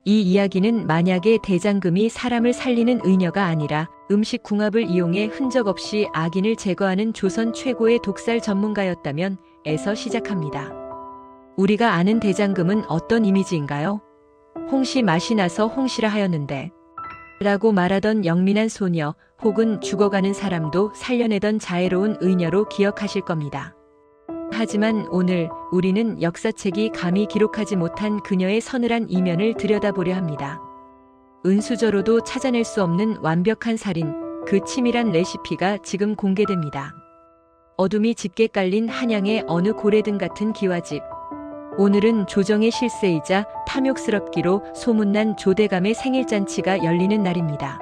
이 이야기는 만약에 대장금이 사람을 살리는 의녀가 아니라 음식 궁합을 이용해 흔적 없이 악인을 제거하는 조선 최고의 독살 전문가였다면 에서 시작합니다. 우리가 아는 대장금은 어떤 이미지인가요? 홍시 맛이 나서 홍시라 하였는데 라고 말하던 영민한 소녀 혹은 죽어가는 사람도 살려내던 자애로운 의녀로 기억하실 겁니다. 하지만 오늘 우리는 역사책이 감히 기록하지 못한 그녀의 서늘한 이면을 들여다보려 합니다. 은수저로도 찾아낼 수 없는 완벽한 살인, 그 치밀한 레시피가 지금 공개됩니다. 어둠이 짙게 깔린 한양의 어느 고래등 같은 기와집. 오늘은 조정의 실세이자 탐욕스럽기로 소문난 조대감의 생일잔치가 열리는 날입니다.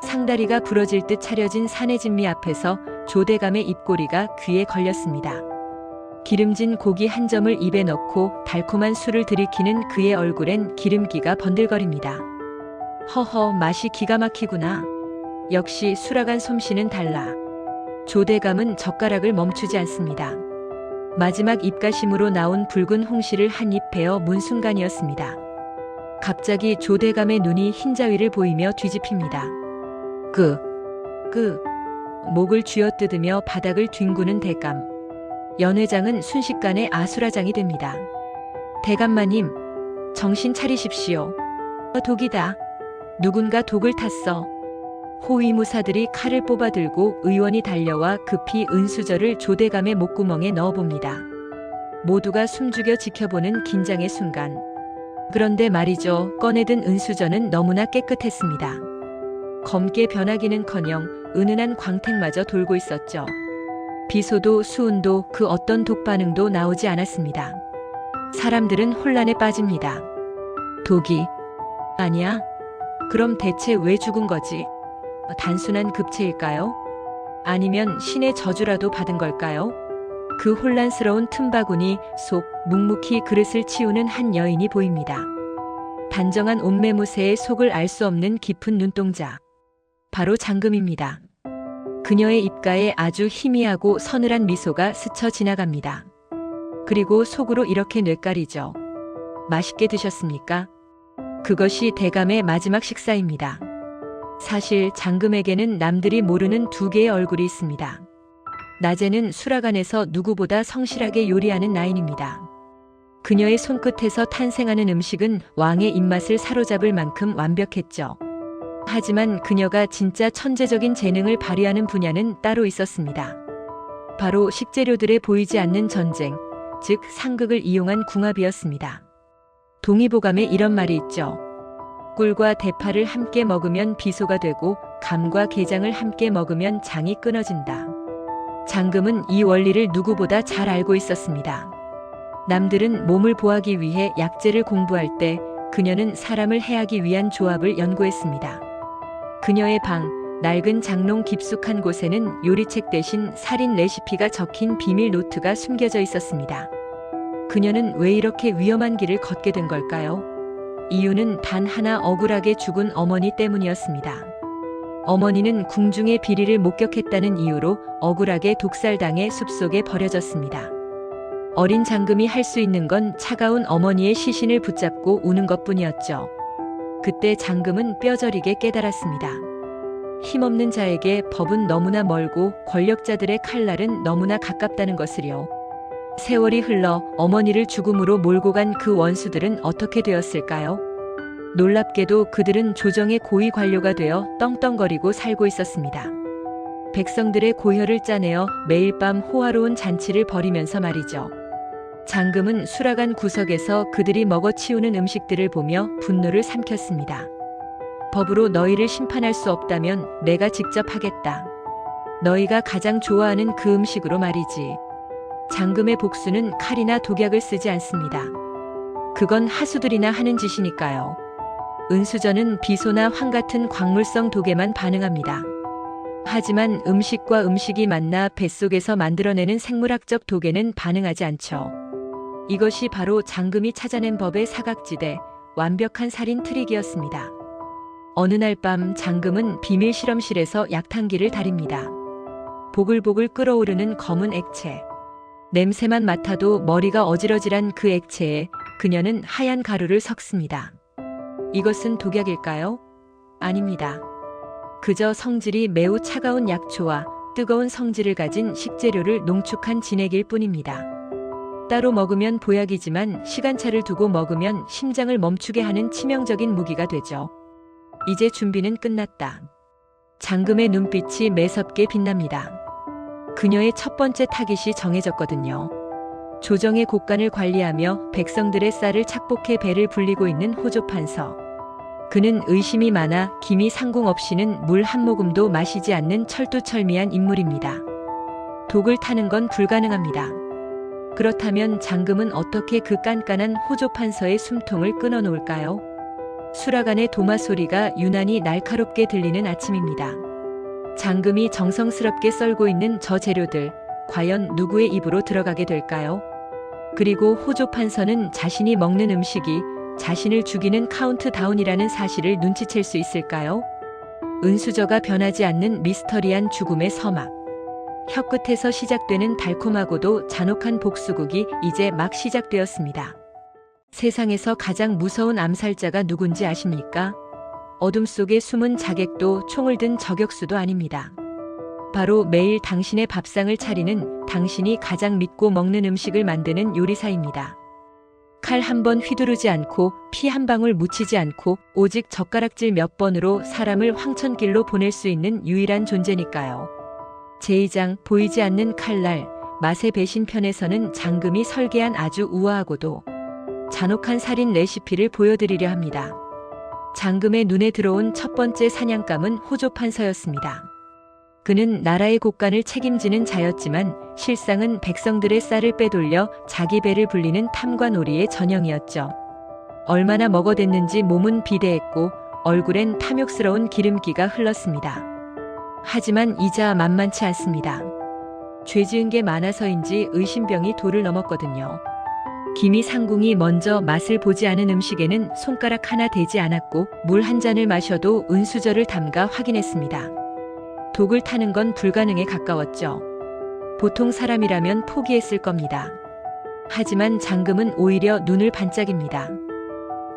상다리가 부러질 듯 차려진 산의 진미 앞에서 조대감의 입꼬리가 귀에 걸렸습니다. 기름진 고기 한 점을 입에 넣고 달콤한 술을 들이키는 그의 얼굴엔 기름기가 번들거립니다. 허허, 맛이 기가 막히구나. 역시 수라간 솜씨는 달라. 조대감은 젓가락을 멈추지 않습니다. 마지막 입가심으로 나온 붉은 홍시를 한 입 베어 문 순간이었습니다. 갑자기 조대감의 눈이 흰자위를 보이며 뒤집힙니다. 목을 쥐어뜯으며 바닥을 뒹구는 대감. 연회장은 순식간에 아수라장이 됩니다. 대감마님, 정신 차리십시오. 독이다. 누군가 독을 탔어. 호위무사들이 칼을 뽑아들고 의원이 달려와 급히 은수저를 조대감의 목구멍에 넣어봅니다. 모두가 숨죽여 지켜보는 긴장의 순간. 그런데 말이죠, 꺼내든 은수저는 너무나 깨끗했습니다. 검게 변하기는커녕 은은한 광택마저 돌고 있었죠. 비소도 수은도 그 어떤 독반응도 나오지 않았습니다. 사람들은 혼란에 빠집니다. 독이 아니야? 그럼 대체 왜 죽은 거지? 단순한 급체일까요? 아니면 신의 저주라도 받은 걸까요? 그 혼란스러운 틈바구니 속 묵묵히 그릇을 치우는 한 여인이 보입니다. 단정한 옷매무새의 속을 알 수 없는 깊은 눈동자. 바로 장금입니다. 그녀의 입가에 아주 희미하고 서늘한 미소가 스쳐 지나갑니다. 그리고 속으로 이렇게 뇌까리죠. 맛있게 드셨습니까? 그것이 대감의 마지막 식사입니다. 사실 장금에게는 남들이 모르는 두 개의 얼굴이 있습니다. 낮에는 수라간에서 누구보다 성실하게 요리하는 나인입니다. 그녀의 손끝에서 탄생하는 음식은 왕의 입맛을 사로잡을 만큼 완벽했죠. 하지만 그녀가 진짜 천재적인 재능을 발휘하는 분야는 따로 있었습니다. 바로 식재료들에 보이지 않는 전쟁, 즉 상극을 이용한 궁합이었습니다. 동의보감에 이런 말이 있죠. 꿀과 대파를 함께 먹으면 비소가 되고 감과 게장을 함께 먹으면 장이 끊어진다. 장금은 이 원리를 누구보다 잘 알고 있었습니다. 남들은 몸을 보하기 위해 약재를 공부할 때 그녀는 사람을 해하기 위한 조합을 연구했습니다. 그녀의 방, 낡은 장롱 깊숙한 곳에는 요리책 대신 살인 레시피가 적힌 비밀 노트가 숨겨져 있었습니다. 그녀는 왜 이렇게 위험한 길을 걷게 된 걸까요? 이유는 단 하나, 억울하게 죽은 어머니 때문이었습니다. 어머니는 궁중의 비리를 목격했다는 이유로 억울하게 독살당해 숲속에 버려졌습니다. 어린 장금이 할 수 있는 건 차가운 어머니의 시신을 붙잡고 우는 것뿐이었죠. 그때 장금은 뼈저리게 깨달았습니다. 힘없는 자에게 법은 너무나 멀고 권력자들의 칼날은 너무나 가깝다는 것을요. 세월이 흘러 어머니를 죽음으로 몰고 간 그 원수들은 어떻게 되었을까요? 놀랍게도 그들은 조정의 고위 관료가 되어 떵떵거리고 살고 있었습니다. 백성들의 고혈을 짜내어 매일 밤 호화로운 잔치를 벌이면서 말이죠. 장금은 수라간 구석에서 그들이 먹어치우는 음식들을 보며 분노를 삼켰습니다. 법으로 너희를 심판할 수 없다면 내가 직접 하겠다. 너희가 가장 좋아하는 그 음식으로 말이지. 장금의 복수는 칼이나 독약을 쓰지 않습니다. 그건 하수들이나 하는 짓이니까요. 은수저는 비소나 황 같은 광물성 독에만 반응합니다. 하지만 음식과 음식이 만나 뱃속에서 만들어내는 생물학적 독에는 반응하지 않죠. 이것이 바로 장금이 찾아낸 법의 사각지대, 완벽한 살인 트릭이었습니다. 어느 날 밤 장금은 비밀 실험실에서 약탕기를 다립니다. 보글보글 끓어오르는 검은 액체. 냄새만 맡아도 머리가 어지러질한 그 액체에 그녀는 하얀 가루를 섞습니다. 이것은 독약일까요? 아닙니다. 그저 성질이 매우 차가운 약초와 뜨거운 성질을 가진 식재료를 농축한 진액일 뿐입니다. 따로 먹으면 보약이지만 시간차를 두고 먹으면 심장을 멈추게 하는 치명적인 무기가 되죠. 이제 준비는 끝났다. 장금의 눈빛이 매섭게 빛납니다. 그녀의 첫 번째 타깃이 정해졌거든요. 조정의 곳간을 관리하며 백성들의 쌀을 착복해 배를 불리고 있는 호조판서. 그는 의심이 많아 기미 상궁 없이는 물 한 모금도 마시지 않는 철두철미한 인물입니다. 독을 타는 건 불가능합니다. 그렇다면 장금은 어떻게 그 깐깐한 호조판서의 숨통을 끊어놓을까요? 수라간의 도마 소리가 유난히 날카롭게 들리는 아침입니다. 장금이 정성스럽게 썰고 있는 저 재료들, 과연 누구의 입으로 들어가게 될까요? 그리고 호조판서는 자신이 먹는 음식이 자신을 죽이는 카운트다운이라는 사실을 눈치챌 수 있을까요? 은수저가 변하지 않는 미스터리한 죽음의 서막. 혀끝에서 시작되는 달콤하고도 잔혹한 복수극이 이제 막 시작되었습니다. 세상에서 가장 무서운 암살자가 누군지 아십니까? 어둠 속에 숨은 자객도 총을 든 저격수도 아닙니다. 바로 매일 당신의 밥상을 차리는 당신이 가장 믿고 먹는 음식을 만드는 요리사입니다. 칼 한 번 휘두르지 않고 피 한 방울 묻히지 않고 오직 젓가락질 몇 번으로 사람을 황천길로 보낼 수 있는 유일한 존재니까요. 제2장 보이지 않는 칼날, 맛의 배신 편에서는 장금이 설계한 아주 우아하고도 잔혹한 살인 레시피를 보여드리려 합니다. 장금의 눈에 들어온 첫 번째 사냥감은 호조판서였습니다. 그는 나라의 곳간을 책임지는 자였지만 실상은 백성들의 쌀을 빼돌려 자기 배를 불리는 탐관오리의 전형이었죠. 얼마나 먹어댔는지 몸은 비대했고 얼굴엔 탐욕스러운 기름기가 흘렀습니다. 하지만 이자 만만치 않습니다. 죄 지은 게 많아서인지 의심병이 도를 넘었거든요. 기미 상궁이 먼저 맛을 보지 않은 음식에는 손가락 하나 대지 않았고 물 한 잔을 마셔도 은수저를 담가 확인했습니다. 독을 타는 건 불가능에 가까웠죠. 보통 사람이라면 포기했을 겁니다. 하지만 장금은 오히려 눈을 반짝입니다.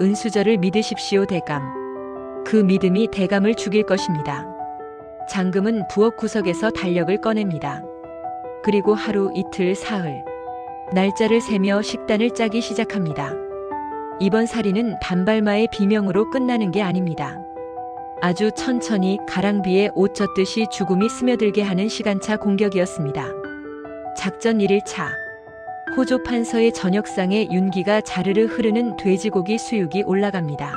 은수저를 믿으십시오, 대감. 그 믿음이 대감을 죽일 것입니다. 장금은 부엌 구석에서 달력을 꺼냅니다. 그리고 하루, 이틀, 사흘. 날짜를 세며 식단을 짜기 시작합니다. 이번 살인은 단발마의 비명으로 끝나는 게 아닙니다. 아주 천천히 가랑비에 옷 젖듯이 죽음이 스며들게 하는 시간차 공격이었습니다. 작전 1일차. 호조판서의 저녁상에 윤기가 자르르 흐르는 돼지고기 수육이 올라갑니다.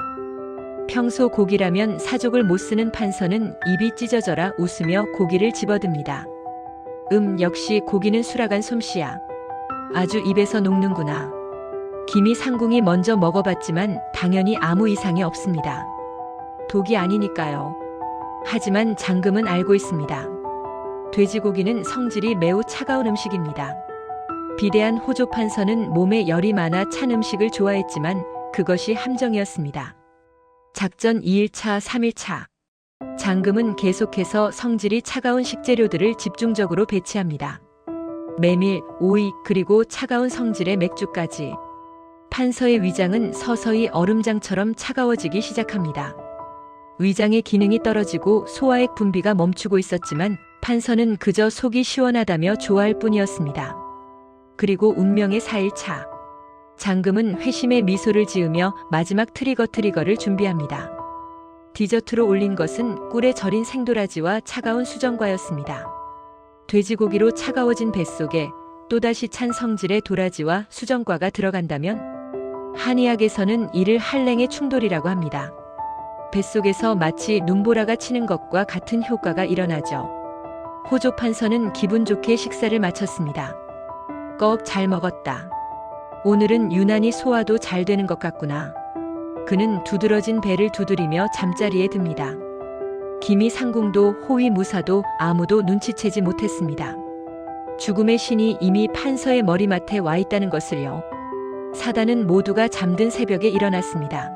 평소 고기라면 사족을 못 쓰는 판서는 입이 찢어져라 웃으며 고기를 집어듭니다. 역시 고기는 수라간 솜씨야. 아주 입에서 녹는구나. 기미 상궁이 먼저 먹어봤지만 당연히 아무 이상이 없습니다. 독이 아니니까요. 하지만 장금은 알고 있습니다. 돼지고기는 성질이 매우 차가운 음식입니다. 비대한 호조판서는 몸에 열이 많아 찬 음식을 좋아했지만 그것이 함정이었습니다. 작전 2일차, 3일차. 장금은 계속해서 성질이 차가운 식재료들을 집중적으로 배치합니다. 메밀, 오이, 그리고 차가운 성질의 맥주까지. 판서의 위장은 서서히 얼음장처럼 차가워지기 시작합니다. 위장의 기능이 떨어지고 소화액 분비가 멈추고 있었지만 판서는 그저 속이 시원하다며 좋아할 뿐이었습니다. 그리고 운명의 4일차. 장금은 회심의 미소를 지으며 마지막 트리거를 준비합니다. 디저트로 올린 것은 꿀에 절인 생도라지와 차가운 수정과였습니다. 돼지고기로 차가워진 뱃속에 또다시 찬 성질의 도라지와 수정과가 들어간다면 한의학에서는 이를 한랭의 충돌이라고 합니다. 뱃속에서 마치 눈보라가 치는 것과 같은 효과가 일어나죠. 호조판서는 기분 좋게 식사를 마쳤습니다. 꺽 잘 먹었다. 오늘은 유난히 소화도 잘 되는 것 같구나. 그는 두드러진 배를 두드리며 잠자리에 듭니다. 기미 상궁도 호위 무사도 아무도 눈치채지 못했습니다. 죽음의 신이 이미 판서의 머리맡에 와 있다는 것을요. 사단은 모두가 잠든 새벽에 일어났습니다.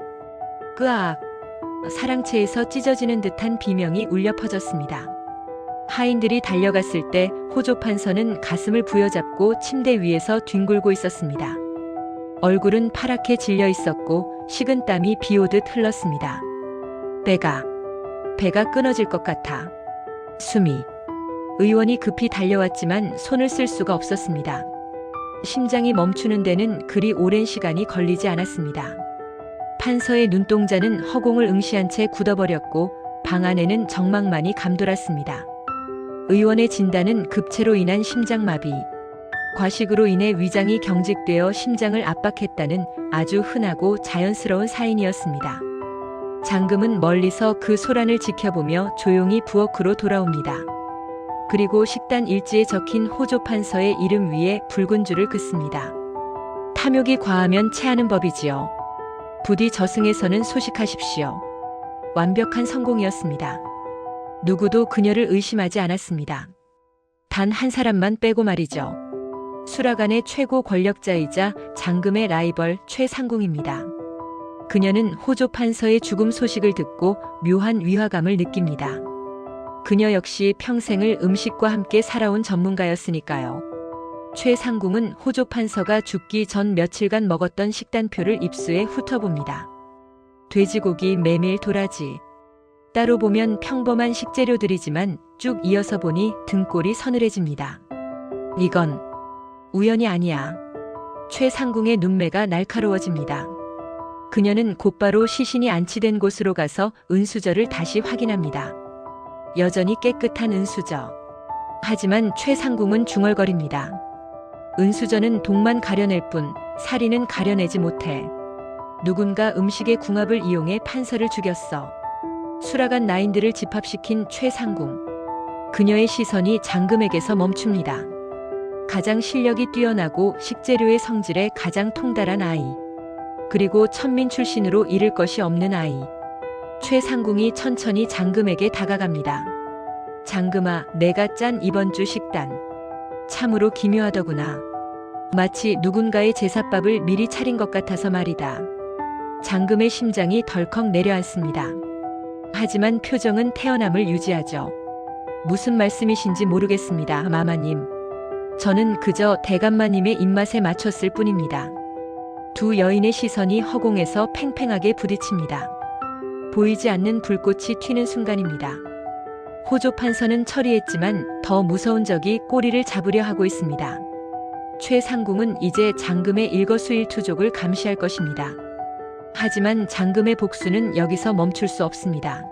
끄악! 사랑채에서 찢어지는 듯한 비명이 울려 퍼졌습니다. 하인들이 달려갔을 때 호조판서는 가슴을 부여잡고 침대 위에서 뒹굴고 있었습니다. 얼굴은 파랗게 질려 있었고 식은땀이 비오듯 흘렀습니다. 배가 끊어질 것 같아. 숨이. 의원이 급히 달려왔지만 손을 쓸 수가 없었습니다. 심장이 멈추는 데는 그리 오랜 시간이 걸리지 않았습니다. 판서의 눈동자는 허공을 응시한 채 굳어버렸고 방 안에는 정막만이 감돌았습니다. 의원의 진단은 급체로 인한 심장마비, 과식으로 인해 위장이 경직되어 심장을 압박했다는 아주 흔하고 자연스러운 사인이었습니다. 장금은 멀리서 그 소란을 지켜보며 조용히 부엌으로 돌아옵니다. 그리고 식단 일지에 적힌 호조 판서의 이름 위에 붉은 줄을 긋습니다. 탐욕이 과하면 체하는 법이지요. 부디 저승에서는 소식하십시오. 완벽한 성공이었습니다. 누구도 그녀를 의심하지 않았습니다. 단 한 사람만 빼고 말이죠. 수라간의 최고 권력자이자 장금의 라이벌 최상궁입니다. 그녀는 호조 판서의 죽음 소식을 듣고 묘한 위화감을 느낍니다. 그녀 역시 평생을 음식과 함께 살아온 전문가였으니까요. 최상궁은 호조 판서가 죽기 전 며칠간 먹었던 식단표를 입수해 훑어봅니다. 돼지고기, 메밀, 도라지. 따로 보면 평범한 식재료들이지만 쭉 이어서 보니 등골이 서늘해집니다. 이건 우연이 아니야. 최상궁의 눈매가 날카로워집니다. 그녀는 곧바로 시신이 안치된 곳으로 가서 은수저를 다시 확인합니다. 여전히 깨끗한 은수저. 하지만 최상궁은 중얼거립니다. 은수저는 독만 가려낼 뿐 살인은 가려내지 못해. 누군가 음식의 궁합을 이용해 판서를 죽였어. 수라간 나인들을 집합시킨 최상궁. 그녀의 시선이 장금에게서 멈춥니다. 가장 실력이 뛰어나고 식재료의 성질에 가장 통달한 아이. 그리고 천민 출신으로 잃을 것이 없는 아이. 최상궁이 천천히 장금에게 다가갑니다. 장금아, 내가 짠 이번 주 식단. 참으로 기묘하더구나. 마치 누군가의 제삿밥을 미리 차린 것 같아서 말이다. 장금의 심장이 덜컥 내려앉습니다. 하지만 표정은 태연함을 유지하죠. 무슨 말씀이신지 모르겠습니다, 마마님. 저는 그저 대감마님의 입맛에 맞췄을 뿐입니다. 두 여인의 시선이 허공에서 팽팽하게 부딪힙니다. 보이지 않는 불꽃이 튀는 순간입니다. 호조 판서는 처리했지만 더 무서운 적이 꼬리를 잡으려 하고 있습니다. 최상궁은 이제 장금의 일거수일투족을 감시할 것입니다. 하지만 장금의 복수는 여기서 멈출 수 없습니다.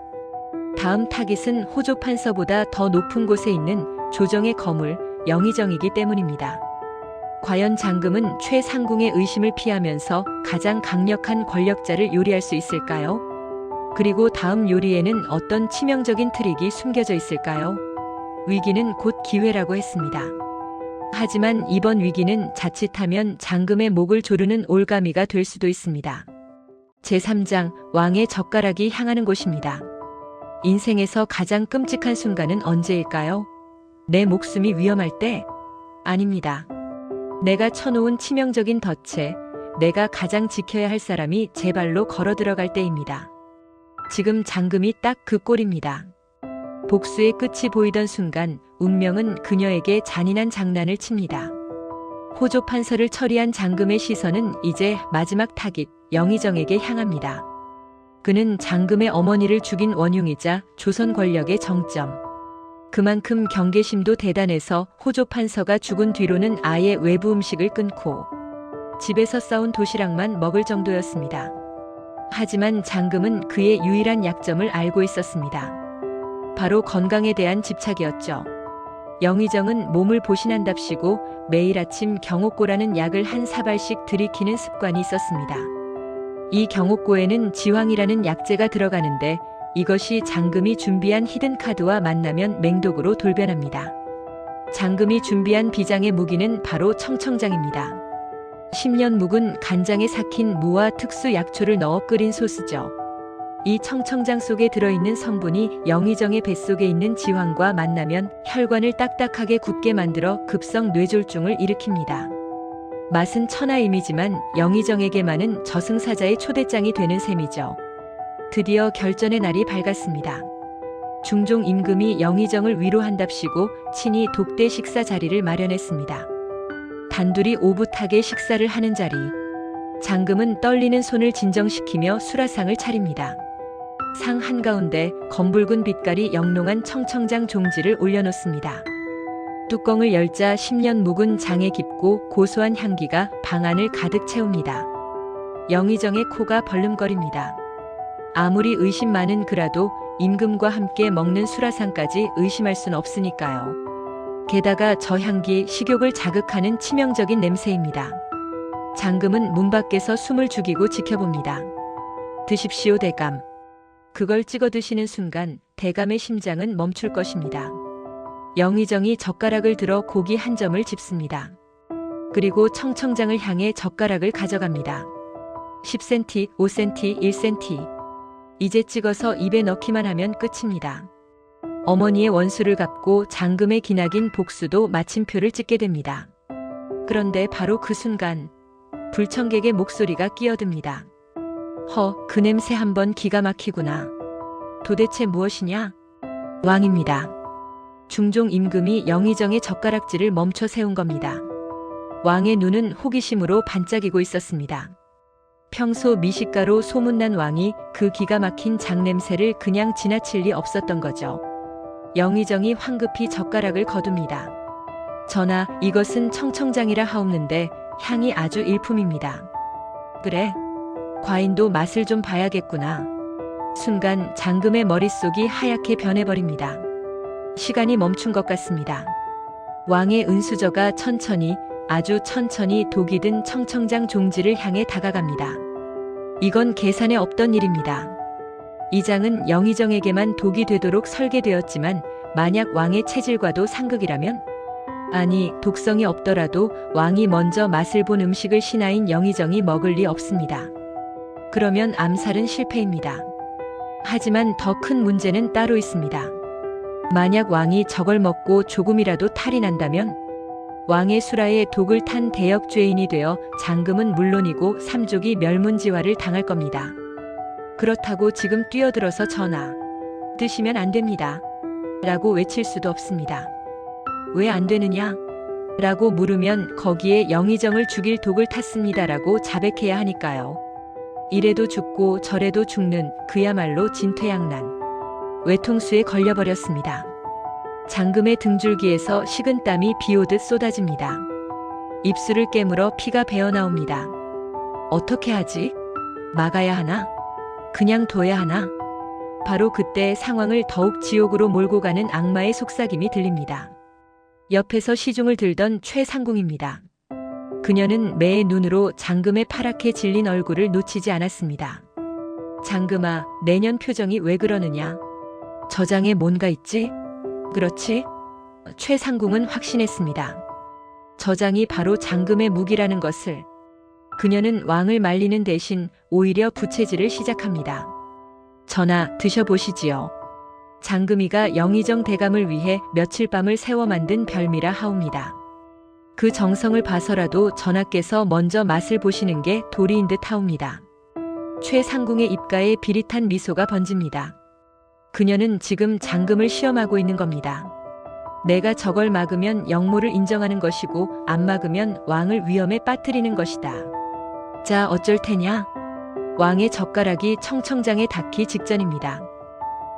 다음 타깃은 호조 판서보다 더 높은 곳에 있는 조정의 거물 영의정이기 때문입니다. 과연 장금은 최상궁의 의심을 피하면서 가장 강력한 권력자를 요리할 수 있을까요? 그리고 다음 요리에는 어떤 치명적인 트릭이 숨겨져 있을까요? 위기는 곧 기회라고 했습니다. 하지만 이번 위기는 자칫하면 장금의 목을 조르는 올가미가 될 수도 있습니다. 제3장 왕의 젓가락이 향하는 곳입니다. 인생에서 가장 끔찍한 순간은 언제일까요? 내 목숨이 위험할 때? 아닙니다. 내가 쳐놓은 치명적인 덫에 내가 가장 지켜야 할 사람이 제 발로 걸어 들어갈 때입니다. 지금 장금이 딱 그 꼴입니다. 복수의 끝이 보이던 순간 운명은 그녀에게 잔인한 장난을 칩니다. 호조 판서를 처리한 장금의 시선은 이제 마지막 타깃 영의정에게 향합니다. 그는 장금의 어머니를 죽인 원흉이자 조선 권력의 정점. 그만큼 경계심도 대단해서 호조 판서가 죽은 뒤로는 아예 외부 음식을 끊고 집에서 싸운 도시락만 먹을 정도였습니다. 하지만 장금은 그의 유일한 약점을 알고 있었습니다. 바로 건강에 대한 집착이었죠. 영의정은 몸을 보신한답시고 매일 아침 경옥고라는 약을 한 사발씩 들이키는 습관이 있었습니다. 이 경옥고에는 지황이라는 약재가 들어가는데 이것이 장금이 준비한 히든카드와 만나면 맹독으로 돌변합니다. 장금이 준비한 비장의 무기는 바로 청청장입니다. 10년 묵은 간장에 삭힌 무와 특수 약초를 넣어 끓인 소스죠. 이 청청장 속에 들어있는 성분이 영의정의 뱃속에 있는 지황과 만나면 혈관을 딱딱하게 굳게 만들어 급성 뇌졸중을 일으킵니다. 맛은 천하임이지만 영의정에게만은 저승사자의 초대장이 되는 셈이죠. 드디어 결전의 날이 밝았습니다. 중종 임금이 영의정을 위로한답시고 친히 독대 식사 자리를 마련했습니다. 단둘이 오붓하게 식사를 하는 자리. 장금은 떨리는 손을 진정시키며 수라상을 차립니다. 상 한가운데 검붉은 빛깔이 영롱한 청청장 종지를 올려놓습니다. 뚜껑을 열자 10년 묵은 장의 깊고 고소한 향기가 방 안을 가득 채웁니다. 영의정의 코가 벌름거립니다. 아무리 의심 많은 그라도 임금과 함께 먹는 수라상까지 의심할 순 없으니까요. 게다가 저 향기 식욕을 자극하는 치명적인 냄새입니다. 장금은 문 밖에서 숨을 죽이고 지켜봅니다. 드십시오, 대감. 그걸 찍어 드시는 순간 대감의 심장은 멈출 것입니다. 영의정이 젓가락을 들어 고기 한 점을 집습니다. 그리고 청청장을 향해 젓가락을 가져갑니다. 10cm, 5cm, 1cm. 이제 찍어서 입에 넣기만 하면 끝입니다. 어머니의 원수를 갚고 장금의 기나긴 복수도 마침표를 찍게 됩니다. 그런데 바로 그 순간 불청객의 목소리가 끼어듭니다. 그 냄새 한번 기가 막히구나. 도대체 무엇이냐? 왕입니다. 중종 임금이 영의정의 젓가락질을 멈춰 세운 겁니다. 왕의 눈은 호기심으로 반짝이고 있었습니다. 평소 미식가로 소문난 왕이 그 기가 막힌 장냄새를 그냥 지나칠 리 없었던 거죠. 영의정이 황급히 젓가락을 거둡니다. 전하, 이것은 청청장이라 하옵는데 향이 아주 일품입니다. 그래, 과인도 맛을 좀 봐야겠구나. 순간 장금의 머릿속이 하얗게 변해버립니다. 시간이 멈춘 것 같습니다. 왕의 은수저가 천천히, 아주 천천히 독이 든 청청장 종지를 향해 다가갑니다. 이건 계산에 없던 일입니다. 이 장은 영의정에게만 독이 되도록 설계되었지만 만약 왕의 체질과도 상극이라면? 아니, 독성이 없더라도 왕이 먼저 맛을 본 음식을 신하인 영의정이 먹을 리 없습니다. 그러면 암살은 실패입니다. 하지만 더 큰 문제는 따로 있습니다. 만약 왕이 저걸 먹고 조금이라도 탈이 난다면 왕의 수라에 독을 탄 대역죄인이 되어 장금은 물론이고 삼족이 멸문지화를 당할 겁니다. 그렇다고 지금 뛰어들어서 전하, 드시면 안 됩니다. 라고 외칠 수도 없습니다. 왜 안 되느냐? 라고 물으면 거기에 영의정을 죽일 독을 탔습니다. 라고 자백해야 하니까요. 이래도 죽고 저래도 죽는 그야말로 진퇴양난. 외통수에 걸려버렸습니다. 장금의 등줄기에서 식은 땀이 비오듯 쏟아집니다. 입술을 깨물어 피가 배어나옵니다. 어떻게 하지? 막아야 하나? 그냥 둬야 하나? 바로 그때 상황을 더욱 지옥으로 몰고 가는 악마의 속삭임이 들립니다. 옆에서 시중을 들던 최상궁입니다. 그녀는 매의 눈으로 장금의 파랗게 질린 얼굴을 놓치지 않았습니다. 장금아, 내년 표정이 왜 그러느냐? 저장에 뭔가 있지? 그렇지? 최상궁은 확신했습니다. 저장이 바로 장금의 무기라는 것을. 그녀는 왕을 말리는 대신 오히려 부채질을 시작합니다. 전하, 드셔보시지요. 장금이가 영의정 대감을 위해 며칠 밤을 새워 만든 별미라 하옵니다. 그 정성을 봐서라도 전하께서 먼저 맛을 보시는 게 도리인 듯 하옵니다. 최상궁의 입가에 비릿한 미소가 번집니다. 그녀는 지금 장금을 시험하고 있는 겁니다. 내가 저걸 막으면 영모를 인정하는 것이고 안 막으면 왕을 위험에 빠뜨리는 것이다. 자, 어쩔 테냐? 왕의 젓가락이 청청장에 닿기 직전입니다.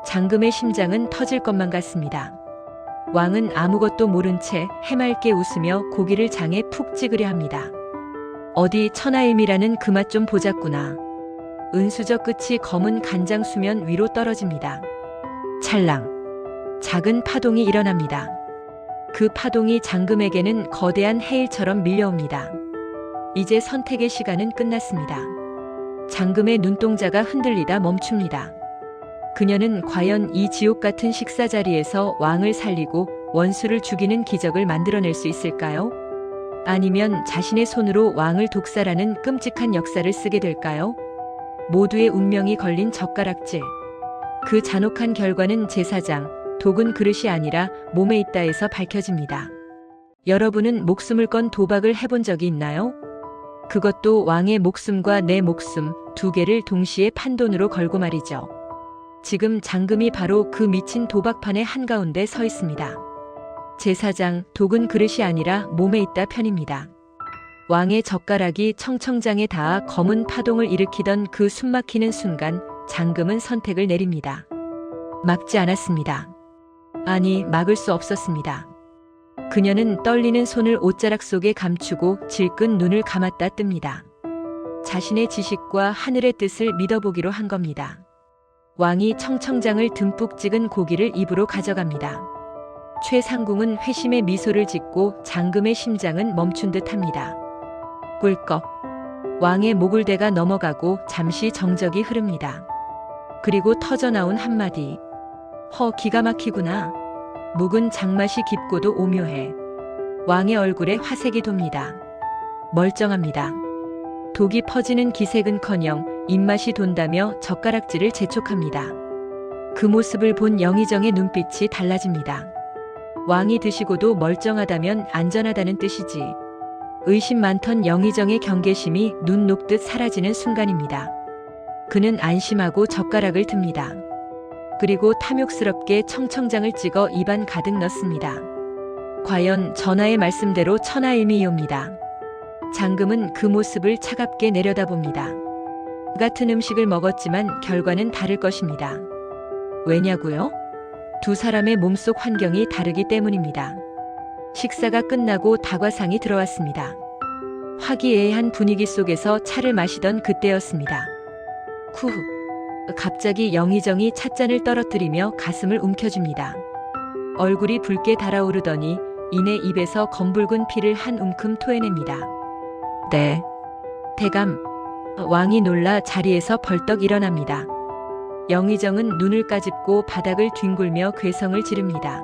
장금의 심장은 터질 것만 같습니다. 왕은 아무것도 모른 채 해맑게 웃으며 고기를 장에 푹 찍으려 합니다. 어디 천하일미라는 그 맛 좀 보자꾸나. 은수저 끝이 검은 간장 수면 위로 떨어집니다. 찰랑. 작은 파동이 일어납니다. 그 파동이 장금에게는 거대한 해일처럼 밀려옵니다. 이제 선택의 시간은 끝났습니다. 장금의 눈동자가 흔들리다 멈춥니다. 그녀는 과연 이 지옥 같은 식사 자리에서 왕을 살리고 원수를 죽이는 기적을 만들어낼 수 있을까요? 아니면 자신의 손으로 왕을 독살하는 끔찍한 역사를 쓰게 될까요? 모두의 운명이 걸린 젓가락질. 그 잔혹한 결과는 제사장, 독은 그릇이 아니라 몸에 있다에서 밝혀집니다. 여러분은 목숨을 건 도박을 해본 적이 있나요? 그것도 왕의 목숨과 내 목숨 두 개를 동시에 판돈으로 걸고 말이죠. 지금 장금이 바로 그 미친 도박판의 한가운데 서 있습니다. 제사장, 독은 그릇이 아니라 몸에 있다 편입니다. 왕의 젓가락이 청청장에 닿아 검은 파동을 일으키던 그 숨막히는 순간 장금은 선택을 내립니다. 막지 않았습니다. 아니, 막을 수 없었습니다. 그녀는 떨리는 손을 옷자락 속에 감추고 질끈 눈을 감았다 뜹니다. 자신의 지식과 하늘의 뜻을 믿어보기로 한 겁니다. 왕이 청청장을 듬뿍 찍은 고기를 입으로 가져갑니다. 최상궁은 회심의 미소를 짓고 장금의 심장은 멈춘 듯합니다. 꿀꺽. 왕의 목을대가 넘어가고 잠시 정적이 흐릅니다. 그리고 터져나온 한마디. 기가 막히구나. 묵은 장맛이 깊고도 오묘해. 왕의 얼굴에 화색이 돕니다. 멀쩡합니다. 독이 퍼지는 기색은커녕 입맛이 돈다며 젓가락질을 재촉합니다. 그 모습을 본 영의정의 눈빛이 달라집니다. 왕이 드시고도 멀쩡하다면 안전하다는 뜻이지. 의심 많던 영의정의 경계심이 눈 녹듯 사라지는 순간입니다. 그는 안심하고 젓가락을 듭니다. 그리고 탐욕스럽게 청청장을 찍어 입안 가득 넣습니다. 과연 전하의 말씀대로 천하일미이옵니다. 장금은 그 모습을 차갑게 내려다봅니다. 같은 음식을 먹었지만 결과는 다를 것입니다. 왜냐고요? 두 사람의 몸속 환경이 다르기 때문입니다. 식사가 끝나고 다과상이 들어왔습니다. 화기애애한 분위기 속에서 차를 마시던 그때였습니다. 쿠후. 갑자기 영의정이 찻잔을 떨어뜨리며 가슴을 움켜줍니다. 얼굴이 붉게 달아오르더니 이내 입에서 검붉은 피를 한 움큼 토해냅니다. 네. 대감. 왕이 놀라 자리에서 벌떡 일어납니다. 영의정은 눈을 까짓고 바닥을 뒹굴며 괴성을 지릅니다.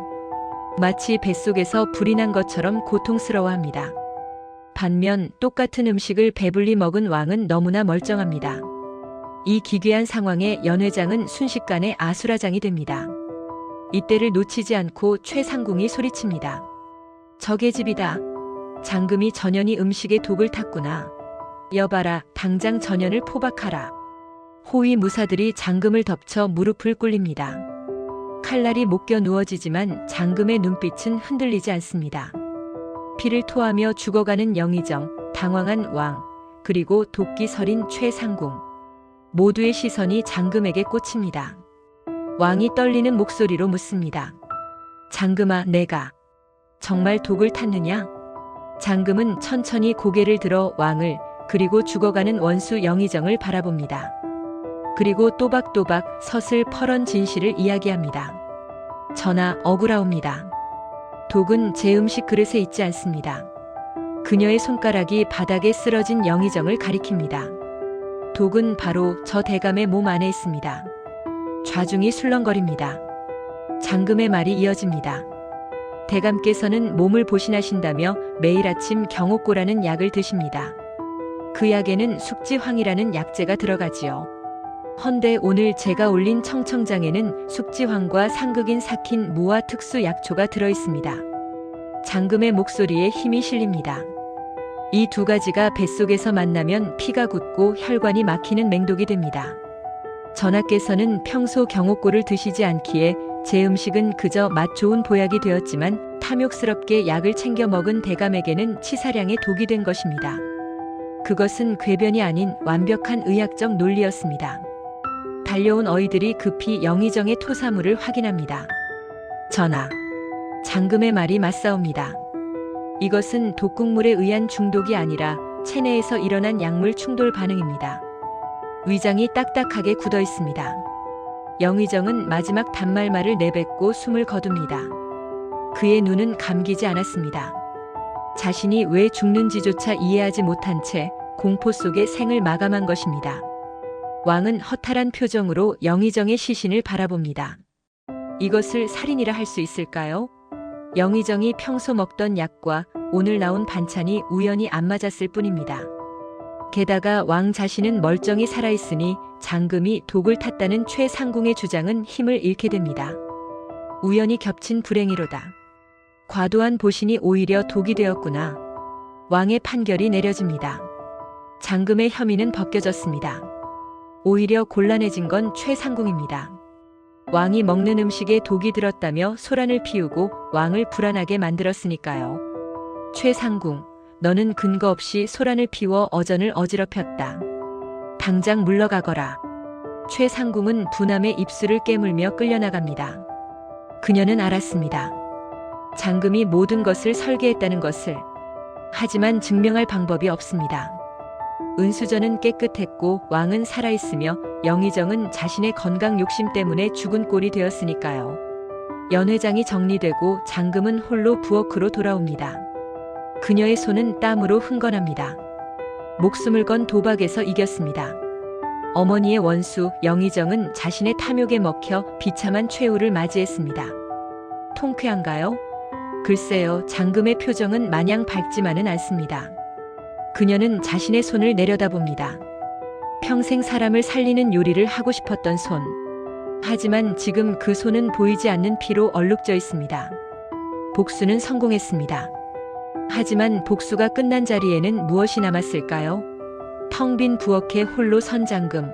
마치 뱃속에서 불이 난 것처럼 고통스러워합니다. 반면 똑같은 음식을 배불리 먹은 왕은 너무나 멀쩡합니다. 이 기괴한 상황에 연회장은 순식간에 아수라장이 됩니다. 이때를 놓치지 않고 최상궁이 소리칩니다. 적의 집이다. 장금이 전연이 음식에 독을 탔구나. 여봐라, 당장 전연을 포박하라. 호위 무사들이 장금을 덮쳐 무릎을 꿇립니다. 칼날이 목겨 누워지지만 장금의 눈빛은 흔들리지 않습니다. 피를 토하며 죽어가는 영의정, 당황한 왕, 그리고 도끼 서린 최상궁. 모두의 시선이 장금에게 꽂힙니다. 왕이 떨리는 목소리로 묻습니다. 장금아, 내가 정말 독을 탔느냐? 장금은 천천히 고개를 들어 왕을, 그리고 죽어가는 원수 영의정을 바라봅니다. 그리고 또박또박 서슬퍼런 진실을 이야기합니다. 전하, 억울하옵니다. 독은 제 음식 그릇에 있지 않습니다. 그녀의 손가락이 바닥에 쓰러진 영의정을 가리킵니다. 독은 바로 저 대감의 몸 안에 있습니다. 좌중이 술렁거립니다. 장금의 말이 이어집니다. 대감께서는 몸을 보신하신다며 매일 아침 경옥고라는 약을 드십니다. 그 약에는 숙지황이라는 약재가 들어가지요. 헌데 오늘 제가 올린 청청장에는 숙지황과 상극인 삭힌 무와 특수 약초가 들어있습니다. 장금의 목소리에 힘이 실립니다. 이 두 가지가 뱃속에서 만나면 피가 굳고 혈관이 막히는 맹독이 됩니다. 전하께서는 평소 경옥고를 드시지 않기에 제 음식은 그저 맛 좋은 보약이 되었지만 탐욕스럽게 약을 챙겨 먹은 대감에게는 치사량의 독이 된 것입니다. 그것은 궤변이 아닌 완벽한 의학적 논리였습니다. 달려온 어이들이 급히 영의정의 토사물을 확인합니다. 전하, 장금의 말이 맞사옵니다. 이것은 독국물에 의한 중독이 아니라 체내에서 일어난 약물 충돌 반응입니다. 위장이 딱딱하게 굳어 있습니다. 영의정은 마지막 단말말을 내뱉고 숨을 거둡니다. 그의 눈은 감기지 않았습니다. 자신이 왜 죽는지조차 이해하지 못한 채 공포 속에 생을 마감한 것입니다. 왕은 허탈한 표정으로 영의정의 시신을 바라봅니다. 이것을 살인이라 할 수 있을까요? 영의정이 평소 먹던 약과 오늘 나온 반찬이 우연히 안 맞았을 뿐입니다. 게다가 왕 자신은 멀쩡히 살아있으니 장금이 독을 탔다는 최상궁의 주장은 힘을 잃게 됩니다. 우연히 겹친 불행이로다. 과도한 보신이 오히려 독이 되었구나. 왕의 판결이 내려집니다. 장금의 혐의는 벗겨졌습니다. 오히려 곤란해진 건 최상궁입니다. 왕이 먹는 음식에 독이 들었다며 소란을 피우고 왕을 불안하게 만들었으니까요. 최상궁, 너는 근거 없이 소란을 피워 어전을 어지럽혔다. 당장 물러가거라. 최상궁은 분함에 입술을 깨물며 끌려나갑니다. 그녀는 알았습니다. 장금이 모든 것을 설계했다는 것을. 하지만 증명할 방법이 없습니다. 은수저는 깨끗했고 왕은 살아있으며 영의정은 자신의 건강 욕심 때문에 죽은 꼴이 되었으니까요. 연회장이 정리되고 장금은 홀로 부엌으로 돌아옵니다. 그녀의 손은 땀으로 흥건합니다. 목숨을 건 도박에서 이겼습니다. 어머니의 원수 영의정은 자신의 탐욕에 먹혀 비참한 최후를 맞이했습니다. 통쾌한가요? 글쎄요, 장금의 표정은 마냥 밝지만은 않습니다. 그녀는 자신의 손을 내려다봅니다. 평생 사람을 살리는 요리를 하고 싶었던 손. 하지만 지금 그 손은 보이지 않는 피로 얼룩져 있습니다. 복수는 성공했습니다. 하지만 복수가 끝난 자리에는 무엇이 남았을까요? 텅 빈 부엌에 홀로 선 장금.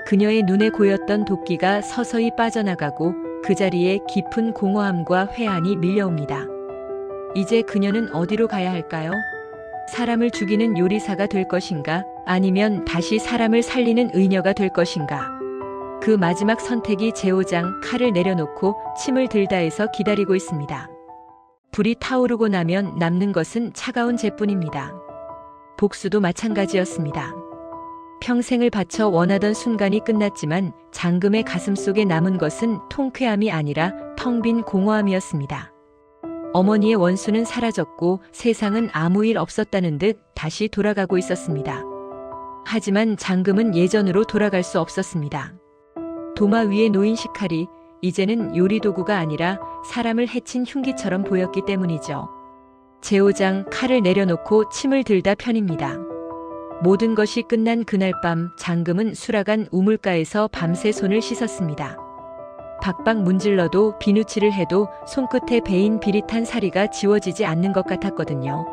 그녀의 눈에 고였던 도끼가 서서히 빠져나가고 그 자리에 깊은 공허함과 회한이 밀려옵니다. 이제 그녀는 어디로 가야 할까요? 사람을 죽이는 요리사가 될 것인가? 아니면 다시 사람을 살리는 의녀가 될 것인가? 그 마지막 선택이 제오장 칼을 내려놓고 침을 들다해서 기다리고 있습니다. 불이 타오르고 나면 남는 것은 차가운 재뿐입니다. 복수도 마찬가지였습니다. 평생을 바쳐 원하던 순간이 끝났지만 장금의 가슴 속에 남은 것은 통쾌함이 아니라 텅 빈 공허함이었습니다. 어머니의 원수는 사라졌고 세상은 아무 일 없었다는 듯 다시 돌아가고 있었습니다. 하지만 장금은 예전으로 돌아갈 수 없었습니다. 도마 위에 놓인 식칼이 이제는 요리도구가 아니라 사람을 해친 흉기처럼 보였기 때문이죠. 제오장 칼을 내려놓고 침을 들다 편입니다. 모든 것이 끝난 그날 밤 장금은 수라간 우물가에서 밤새 손을 씻었습니다. 박박 문질러도 비누칠을 해도 손끝에 베인 비릿한 사리가 지워지지 않는 것 같았거든요.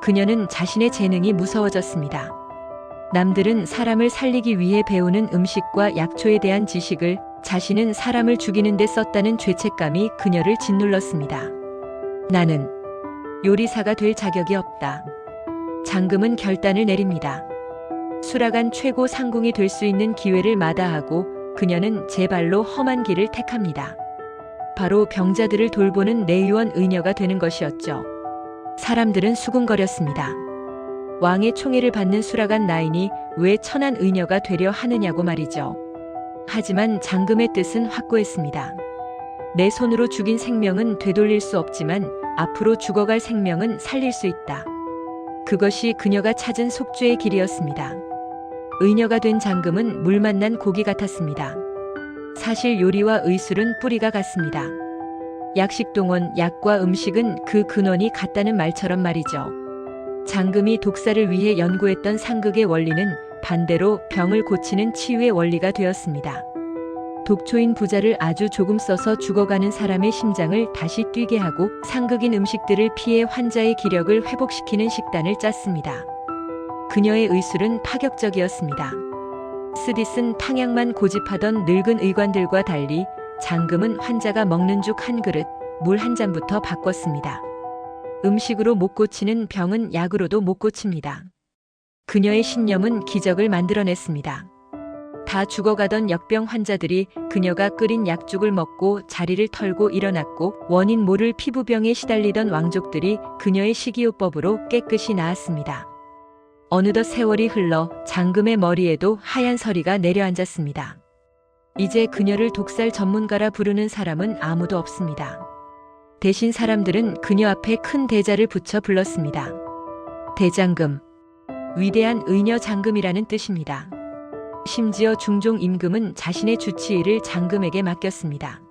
그녀는 자신의 재능이 무서워졌습니다. 남들은 사람을 살리기 위해 배우는 음식과 약초에 대한 지식을, 자신은 사람을 죽이는 데 썼다는 죄책감이 그녀를 짓눌렀습니다. 나는 요리사가 될 자격이 없다. 장금은 결단을 내립니다. 수라간 최고 상궁이 될 수 있는 기회를 마다하고 그녀는 제 발로 험한 길을 택합니다. 바로 병자들을 돌보는 내유원 의녀가 되는 것이었죠. 사람들은 수군거렸습니다. 왕의 총애를 받는 수라간 나인이 왜 천한 의녀가 되려 하느냐고 말이죠. 하지만 장금의 뜻은 확고했습니다. 내 손으로 죽인 생명은 되돌릴 수 없지만 앞으로 죽어갈 생명은 살릴 수 있다. 그것이 그녀가 찾은 속죄의 길이었습니다. 의녀가 된 장금은 물 만난 고기 같았습니다. 사실 요리와 의술은 뿌리가 같습니다. 약식동원, 약과 음식은 그 근원이 같다는 말처럼 말이죠. 장금이 독사를 위해 연구했던 상극의 원리는 반대로 병을 고치는 치유의 원리가 되었습니다. 독초인 부자를 아주 조금 써서 죽어가는 사람의 심장을 다시 뛰게 하고 상극인 음식들을 피해 환자의 기력을 회복시키는 식단을 짰습니다. 그녀의 의술은 파격적이었습니다. 쓰디쓴 탕약만 고집하던 늙은 의관들과 달리 장금은 환자가 먹는 죽 한 그릇, 물 한 잔부터 바꿨습니다. 음식으로 못 고치는 병은 약으로도 못 고칩니다. 그녀의 신념은 기적을 만들어냈습니다. 다 죽어가던 역병 환자들이 그녀가 끓인 약죽을 먹고 자리를 털고 일어났고 원인 모를 피부병에 시달리던 왕족들이 그녀의 식이요법으로 깨끗이 나았습니다. 어느덧 세월이 흘러 장금의 머리에도 하얀 서리가 내려앉았습니다. 이제 그녀를 독살 전문가라 부르는 사람은 아무도 없습니다. 대신 사람들은 그녀 앞에 큰 대자를 붙여 불렀습니다. 대장금, 위대한 의녀 장금이라는 뜻입니다. 심지어 중종 임금은 자신의 주치의를 장금에게 맡겼습니다.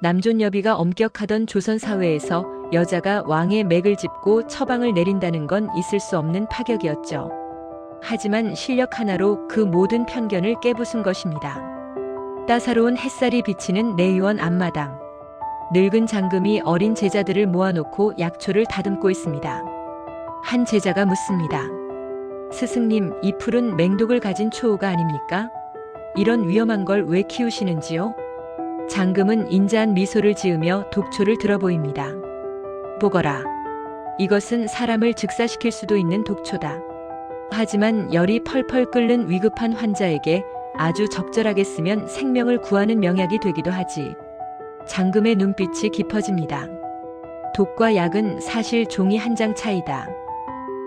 남존여비가 엄격하던 조선 사회에서 여자가 왕의 맥을 짚고 처방을 내린다는 건 있을 수 없는 파격이었죠. 하지만 실력 하나로 그 모든 편견을 깨부순 것입니다. 따사로운 햇살이 비치는 내유원 앞마당. 늙은 장금이 어린 제자들을 모아놓고 약초를 다듬고 있습니다. 한 제자가 묻습니다. 스승님, 이 풀은 맹독을 가진 초우가 아닙니까? 이런 위험한 걸 왜 키우시는지요? 장금은 인자한 미소를 지으며 독초를 들어보입니다. 보거라. 이것은 사람을 즉사시킬 수도 있는 독초다. 하지만 열이 펄펄 끓는 위급한 환자에게 아주 적절하게 쓰면 생명을 구하는 명약이 되기도 하지. 장금의 눈빛이 깊어집니다. 독과 약은 사실 종이 한 장 차이다.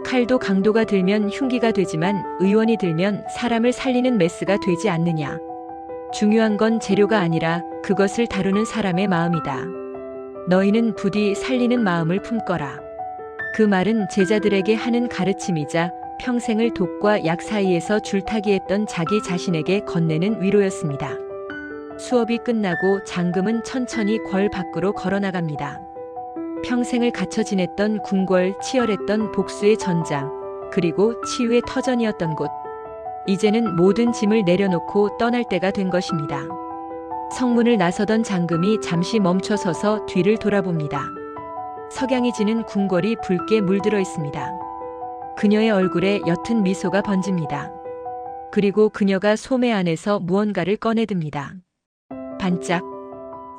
칼도 강도가 들면 흉기가 되지만 의원이 들면 사람을 살리는 메스가 되지 않느냐. 중요한 건 재료가 아니라 그것을 다루는 사람의 마음이다. 너희는 부디 살리는 마음을 품거라. 그 말은 제자들에게 하는 가르침이자 평생을 독과 약 사이에서 줄타기했던 자기 자신에게 건네는 위로였습니다. 수업이 끝나고 장금은 천천히 궐 밖으로 걸어나갑니다. 평생을 갇혀 지냈던 궁궐, 치열했던 복수의 전장, 그리고 치유의 터전이었던 곳. 이제는 모든 짐을 내려놓고 떠날 때가 된 것입니다. 성문을 나서던 장금이 잠시 멈춰서서 뒤를 돌아봅니다. 석양이 지는 궁궐이 붉게 물들어 있습니다. 그녀의 얼굴에 옅은 미소가 번집니다. 그리고 그녀가 소매 안에서 무언가를 꺼내듭니다. 반짝.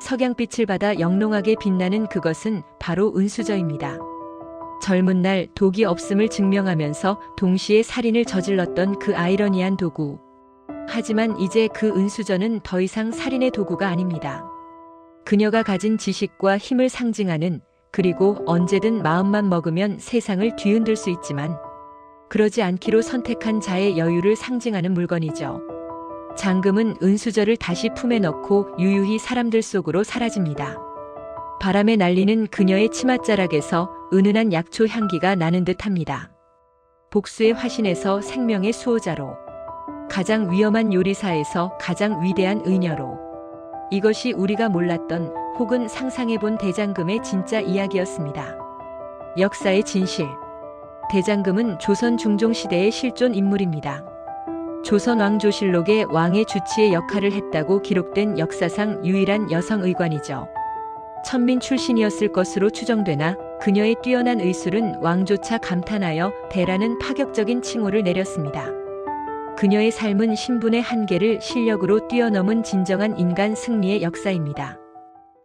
석양빛을 받아 영롱하게 빛나는 그것은 바로 은수저입니다. 젊은 날 독이 없음을 증명하면서 동시에 살인을 저질렀던 그 아이러니한 도구. 하지만 이제 그 은수저는 더 이상 살인의 도구가 아닙니다. 그녀가 가진 지식과 힘을 상징하는, 그리고 언제든 마음만 먹으면 세상을 뒤흔들 수 있지만 그러지 않기로 선택한 자의 여유를 상징하는 물건이죠. 장금은 은수저를 다시 품에 넣고 유유히 사람들 속으로 사라집니다. 바람에 날리는 그녀의 치맛자락에서 은은한 약초 향기가 나는 듯합니다. 복수의 화신에서 생명의 수호자로, 가장 위험한 요리사에서 가장 위대한 의녀로. 이것이 우리가 몰랐던 혹은 상상해본 대장금의 진짜 이야기였습니다. 역사의 진실. 대장금은 조선 중종시대의 실존 인물입니다. 조선 왕조실록에 왕의 주치의 역할을 했다고 기록된 역사상 유일한 여성 의관이죠. 천민 출신이었을 것으로 추정되나 그녀의 뛰어난 의술은 왕조차 감탄하여 대라는 파격적인 칭호를 내렸습니다. 그녀의 삶은 신분의 한계를 실력으로 뛰어넘은 진정한 인간 승리의 역사입니다.